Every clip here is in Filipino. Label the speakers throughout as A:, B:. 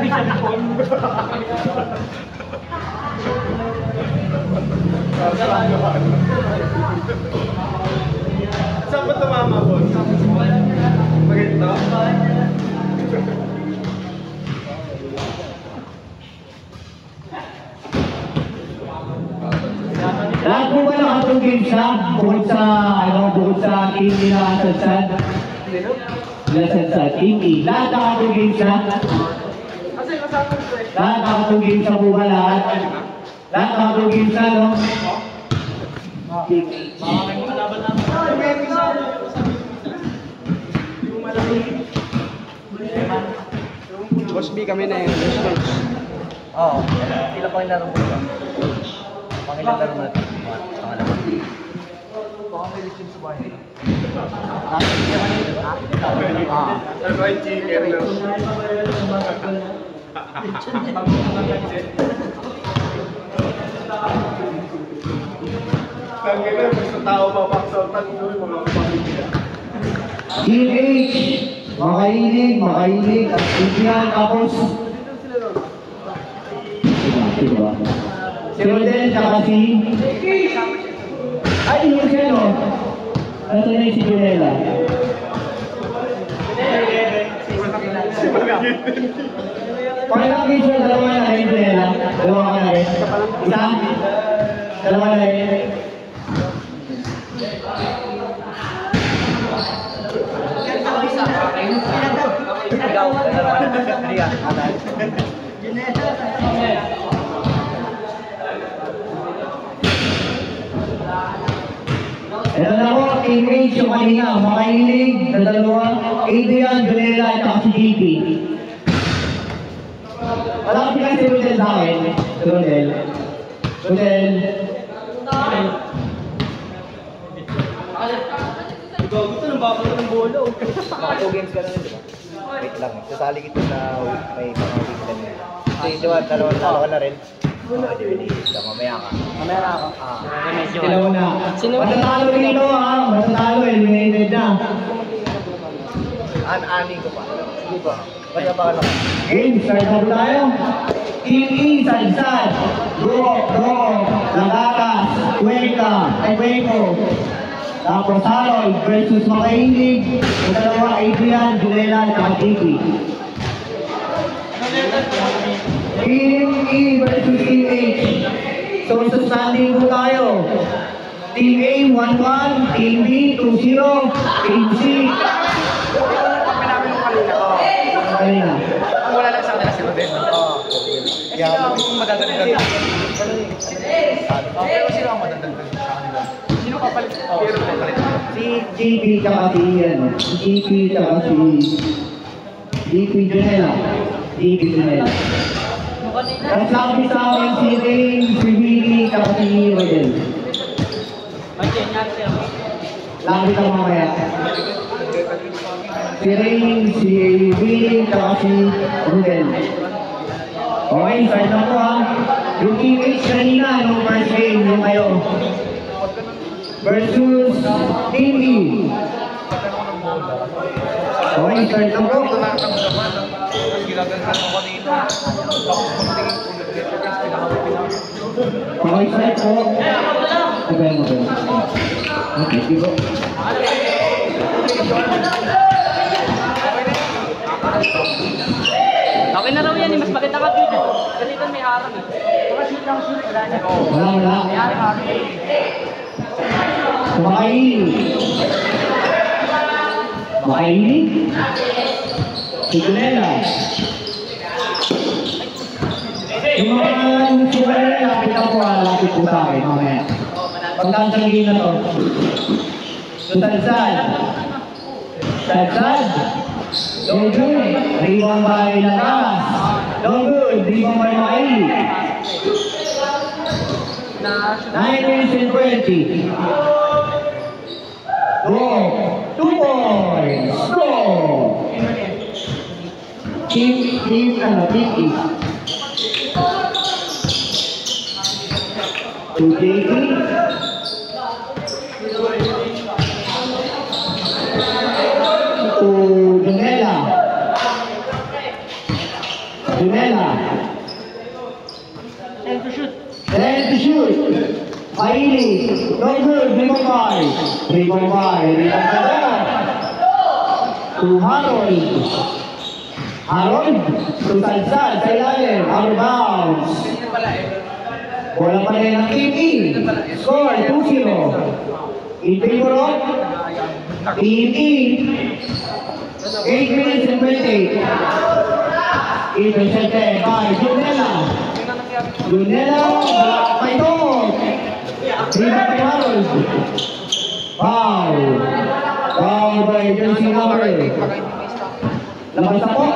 A: Sabi sa likod.
B: Saan ba tumama po? Maganda?
C: Lahat po ba nakatong games na? Bukod sa team nila Sadsad? Nila Sadsad, team E. Lahat nakatong games na? Lahat nakatong games na po ba lahat? Lahat nakatong games na, no? Team E.
B: Boss B kami na yung first match.
A: Oo. Ilan pa yung laro mo ba? Pangilang laro mo natin? Pangalaman. Baka may listin sa bahay.
B: Ano ba yung chicken na? Kaya na, gusto tao mapaksaltan ko yung mga pamilya.
C: Team H, makainig, at Indian, tapos diba? Si Rodel, tsaka si ay, yung siya, no? Ano na yung si Junela? Pangilang case yun, dalawa na rin, Junela? Dalawa ka na rin? Isa? Dalawa na rin?
A: Ikaw, Ria, Atal.
C: Ito na po, Team H yung kanina, makainig na dalawa, Adrian, Junela, at saka si JP. Wala kasi lang si Rodel sa akin. Si Rodel.
A: Gusto nang bakal ng bolo. Mga 2 games ka na rin, di ba? Wait lang, sasali kita sa may mga week na rin. Kasi di ba, dalawa na rin. Mamaya ka. Mamaya na ako.
C: Dalawa na. Matatalo rito ha, matatalo, eliminated na.
A: Aning ko pa. Hindi ba? Basta ba ka naman?
C: Game, start na po tayo. Team E, Sadsad, Lagatas, Cuenco. Tapos Harold versus Makainig. Ang dalawa, Adrian, Junela, at JP. Team E versus Team H. So, sa standing po tayo. Team A, 1-1. Team B, 2-0. Team C. Kanina.
A: Ang wala lang sa kanila si Rodel. Oo. Kaya ang madadagdag. Pero sino ang madadagdag sa kanila? Sino kapalit? Pero kapalit.
C: Si JP tsaka si JP tsaka si JP Junela. Tapos lagi sa akin si Rain, si Willie, tsaka si Rodel. Lagi ka mamaya. Si Rain, si Willie, tsaka si Rodel. Okay, start na po ha. Yung Team H kanina, yung first game, yung kayo. Versus Team E. Okay, start na po. Okay, start po. Okay, sige po.
D: Okay na raw yan, mas maganda ka dito. Kasi dito may harang eh. Baka shoot lang shoot, wala na.
C: Wala.
D: May harang.
C: Makainig. Si Junela. Yung mga sugar na lapit na po, lapit po sa akin. Mamaya. Pagtansagin na to. So, Sadsad. No good. Rebound by Lagas. No good. Rebound by Makainig. 9 minutes and 20. Go. 2 points. Go. Team E. To JP. To Junela. Junela.
D: Time to shoot.
C: Then to shoot. Aili. No good. 3.5. 3.5. To Harold. Harold. To Salsal. Sa ilalim. Out of bounds. Bola pa rin ang Team E. Score 2-0. In favor of Team E. 8 minutes and 28. Intercepted by Junela. Junela, pa ito. 3 by Harold. Foul. Foul by Jersey number. Labas na po.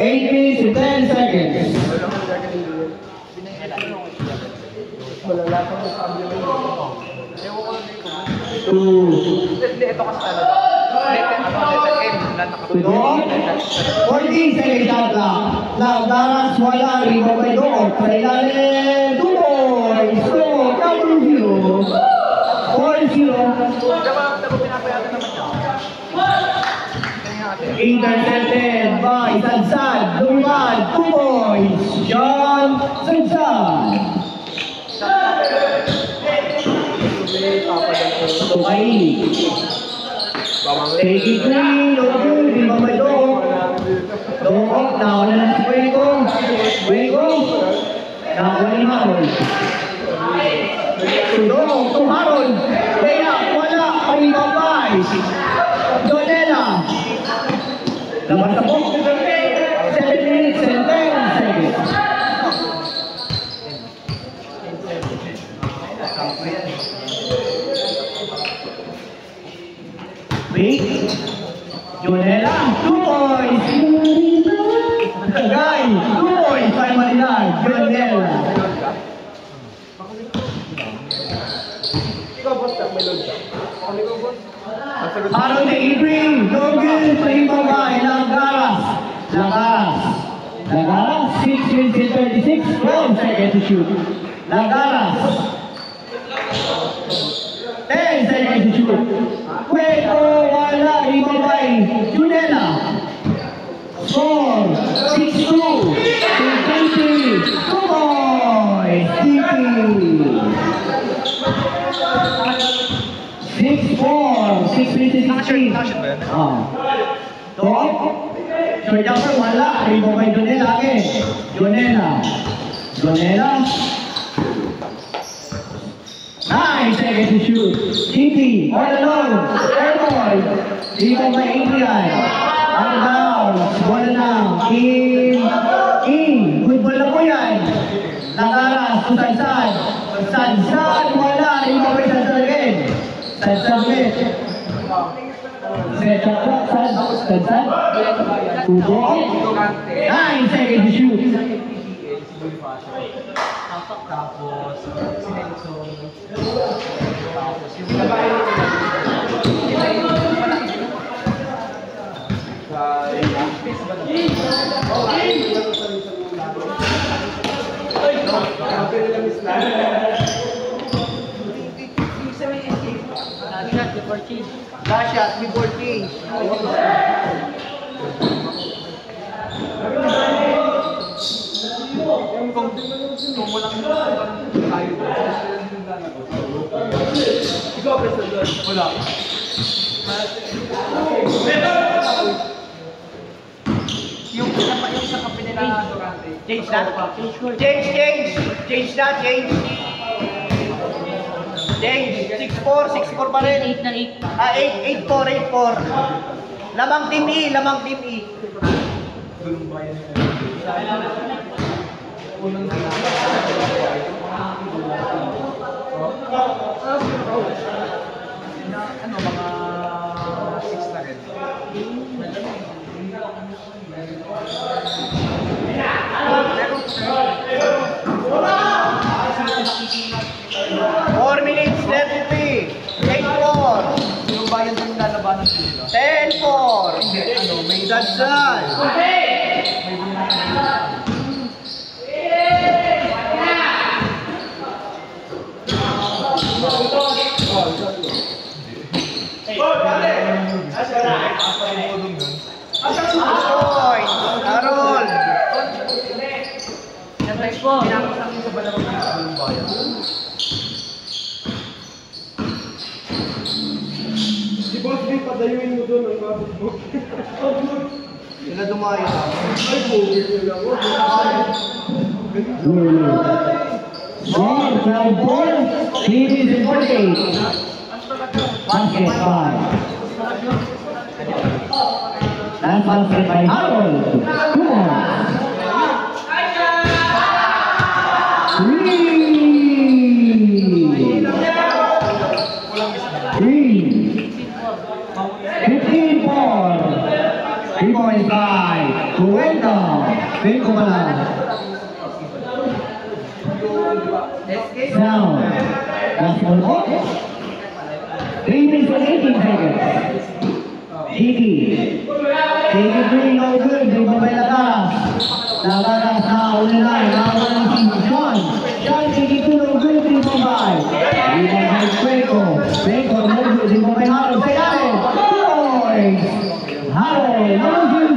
C: 8 minutes and 10 seconds. Tudok, 14 seconds out lang. Nagdaras wala, rebound by Dook. Sa ilalim, 2 points. So, counter 0. 4-0. Intercepted by Sansad. Lumipad, 2 points. John Sansad. Tumaili. Take it clean, no good, di ba may Dook? Dook, nawala na si Fuego. Fuego, nawala ni Harold. Dook, to Harold. Kaya, wala, ay babay. Jonela. Labas na po. 7 minutes and 10 seconds. Wait. Jonela, 2 points. Guy, 2 points by Marilan. Jonela. Harold de Ibring, no good. Play by Lagaras. Lagaras, 6 minutes and 36. 12 seconds to shoot. Lagaras. 10 seconds to shoot. Fuego, wala, rebound by Junela. Score, 6-2. 20. 2 points. 6-4. 6 minutes and 16. Top. Short jumper, wala. Rebound by Junela again. Junela. 9 seconds to shoot. GP, all alone. Airboy. Rebound by Adrian. Out of bounds. Bola na. In. Good ball na po yan. Nagaras to Sansad. Sansad, wala. Rebound by Sansad again. Sansad ulit. Set up clock, Sansad. Tudok. 9 seconds to shoot.
D: Tapos, si Nelson. Tapos, yung
C: Last shot before change.
D: kung walang tayo ikaw president wala yung sa kape nila Durante change na change 6-4 pa rin 8 na 8 8-4 lamang team E ano mga 6 na rin
C: 4 minutes, 33. 8-4.
D: yung bayan ng lalabanan nila
C: 10-4.
D: hindi ano may
C: Sansad. Point. Harold.
E: po.
B: Si Boss B, padayuin mo doon ang babot mo.
A: Sila dumayo.
B: Ay, pogi nila mo.
C: Score 12-4. Team is in 48. Basket by. Last basket by Harold. 2 points. 3 points by Cuenca. Cuenca pala. Sound. Last ball po. 3 minutes and 18 seconds. GT. Take it three, no good. Di mo may lakas. Lakas na uli line. Nakawa ng si John. John, take it two, no good. 3 po by. Di mo may Cuenca. Cuenca, no good. Di mo may Harold. Say natin. 2 points. Harold, no good.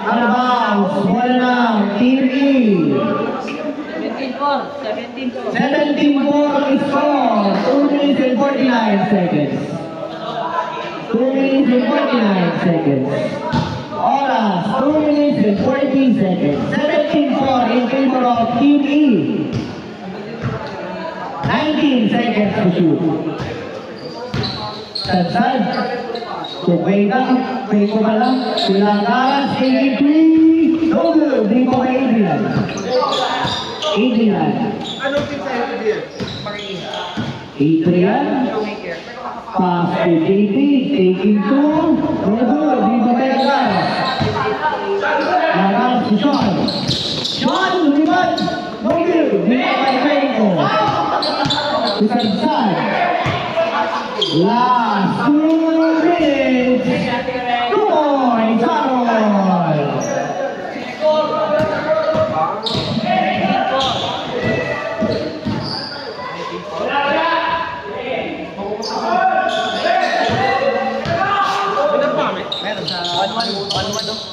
C: Out of bounds. Ball now. Team E. 17-4 is score. 2 minutes and 49 seconds. 2 minutes and 49 seconds. Oras, 2 minutes and 14 seconds. 17-4 in favor of Team E. 19 seconds to shoot. Sad. Kukwenta, Kukwenta pala. Silangaran, 83. No good. Di ko kay Adrian. Adrian.
B: Anong team sa'yo na diyan?
C: Adrian. Pass to JP. Taking 2. No good. Di ko kay Adrian. Lakas si Sean. Sean, lumipad. No good. Di ko kay Cuenca. Sad. Last 2 minutes. 2 points, Harold.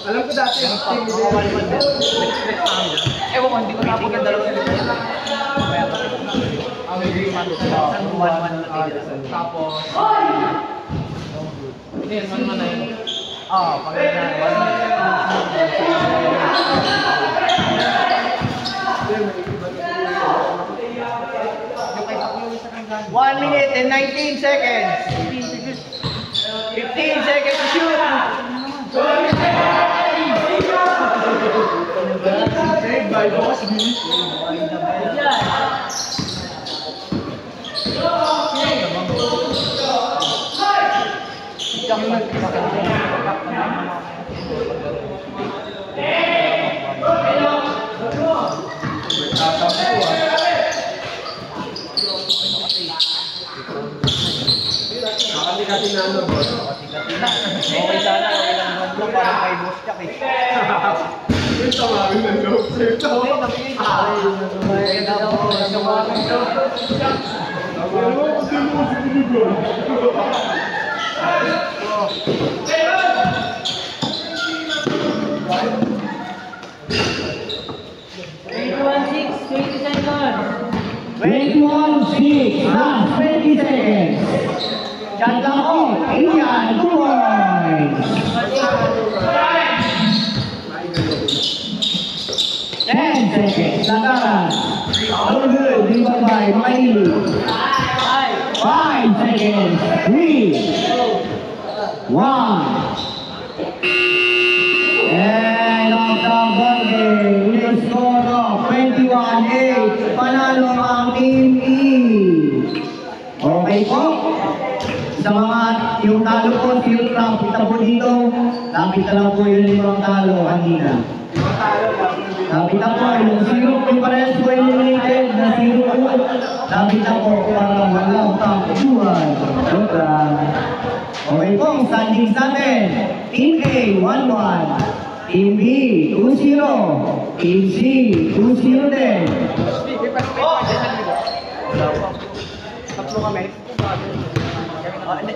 B: Alam ko dati, team nila.
A: Ewan ko, hindi ko napunta dalawa nila. Ang agreement ko, 1-1 tapos... Hindi, 1-1 na yun. Pag
D: One minute and 19 seconds. 15 seconds to shoot.
B: Saved by Boss B. Nakati-kati na ano, Boss?
A: Okay sana, okay lang naman ko, parang kay Boss Jack eh.
B: Yung tawagin ng loob sa'yo. Ano, kasi mo si Binigol.
C: 21-6, last 20 seconds. Shot lang ako. Ayan, 2 points. 10 seconds. Lagaran. All good. Rebound by Maili. 5 seconds. 3, 1. And off the ball game. With a score of 21-8. Panalo ang Team E. Okay po. Sa mga yung talo po, sino lapit na po dito. Lapit na lang po yung limang talo kanina. Lapit na po yung zero po parehas po eliminated na zero po. Lapit na po para walang tapuan. Okay po, standings natin. Team A, 1-1. Team B, 2-0. Team C, 2-0 din.
D: Tatlo kami.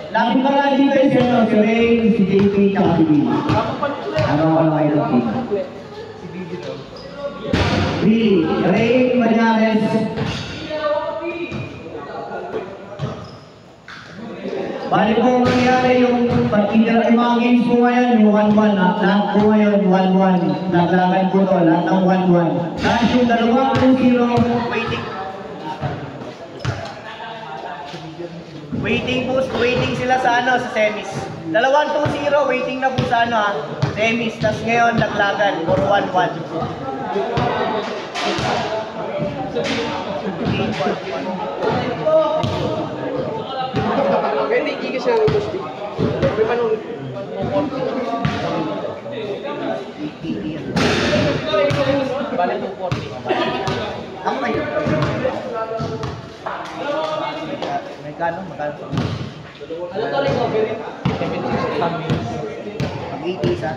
C: Lapit na lang dito si Ray, si JP, tsaka si B. Ano ka lang kayo ng team?
A: Si Bibi to.
C: B. Ray Mañanes. Bali po nangyari yung pag-inter yung mga games po ngayon, yung 1-1 na. Lahat po ngayon, 1-1. Naglagan po to, lahat ng 1-1. Lahat yung dalawang 2-0.
D: Waiting sila sa ano, sa semis. Dalawang 2-0, waiting na po sa ano ha, semis. Tapos ngayon, naglagan, for 1-1.
B: Kaya hindi ka siya ng gusto. May manong...
A: Bale 240.
D: Ako kayo. May magkano?
A: Ano to recovery? 76
D: Mag-80 isa.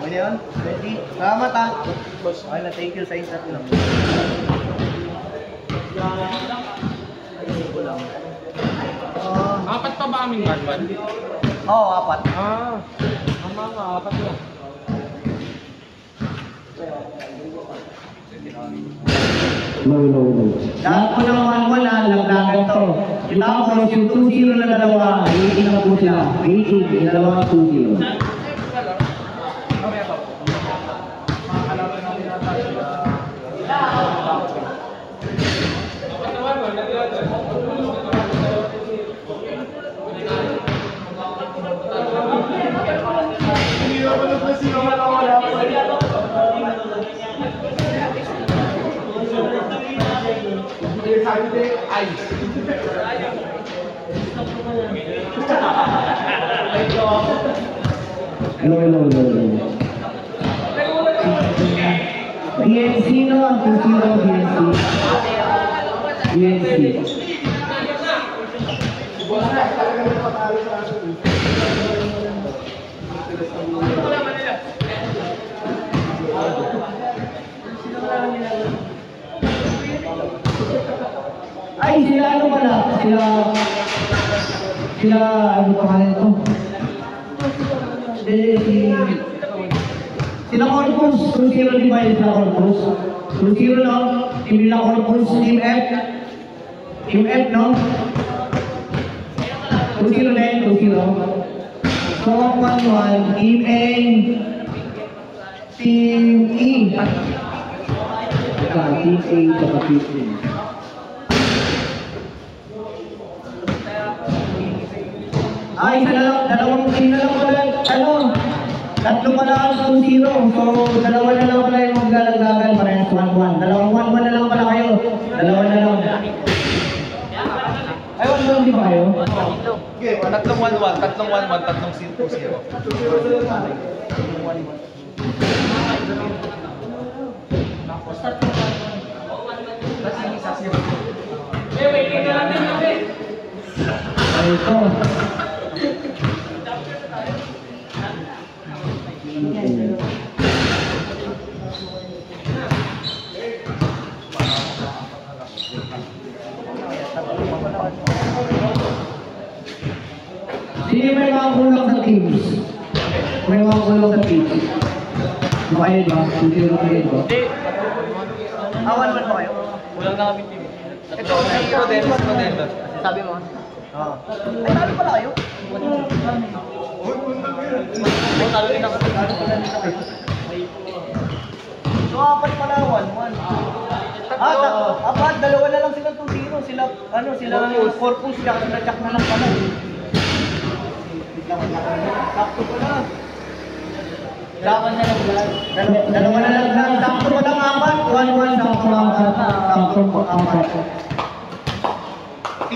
D: Ano yun? Ready? Salamat ha. Okay na, thank you sa insert lang.
B: Apat pa ba aming banban?
D: Oo, apat.
B: Tama nga, apat lang.
C: Low. Lahat po ng 1-1 na laglagan to. Tapos yung 2-0 na dalawa, waiting na po sila. Waiting, yung dalawa 2-0. Low. BNC no, ang 2-0 BNC. Ay, sila ano pala? Sila ano pangalan ito? Sila Corpus, 2-0 di ba yun sila Corpus? 2-0 no? Team nila Corpus, Team F. Team F no? 2-0 din, 2-0. So, 1-1, Team A, Team E. Team A, saka Team E. Ay, dalawang team na lang pala, tatlo pala ang 2-0. So, dalawa na lang pala yung maglalaglagan, parehas 1-1. Dalawang 1-1 na lang pala kayo. Dalawa na lang. Ay, 1-1 di ba kayo?
A: Tatlong 1-1, tatlong 1-1, tatlong 2-0.
C: Ay, ito. Sino may mga kulang sa teams? May mga kulang sa teams. Bayad ba? Hindi rin bayad ba?
D: Awan man ba kayo?
A: Kulang na kami team. Ito, Rodel.
D: Sabi mo? Oo. Ay, talo pala kayo?
A: Ay, talo rin ako.
D: So, apat pala, 1-1. Apat, dalawa na lang silang 2-0. Sila, Corpus, sila Jack na lang pala. Sakto pala. Dalawa na lang. Sakto pa lang apat. 1-1, sakto lang apat.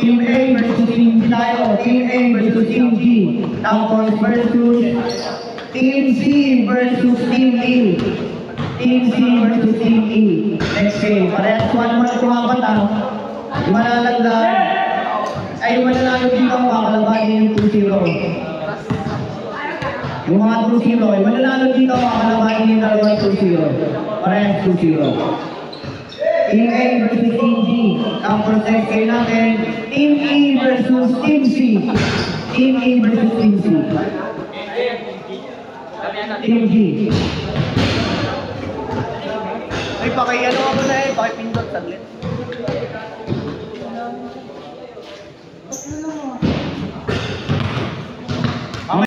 C: Team A versus Team B tayo. Team A versus Team G. Tapos versus Team C versus Team E. Team C versus Team E. Next game. Parehas 1-1 kumapat ha. Yung malalagdan. Ay, yung mananalo dito ang kakalabanin yung 2-0. Yung mga 2-0. Yung mananalo dito ang kakalabanin yung dalawang 2-0. Parehas 2-0. Team A versus Team G. Tapos next game natin, Team E versus Team C. Team E versus Team C. Team G.
D: Ay, pakiano ako na eh. Pakipindot saglit.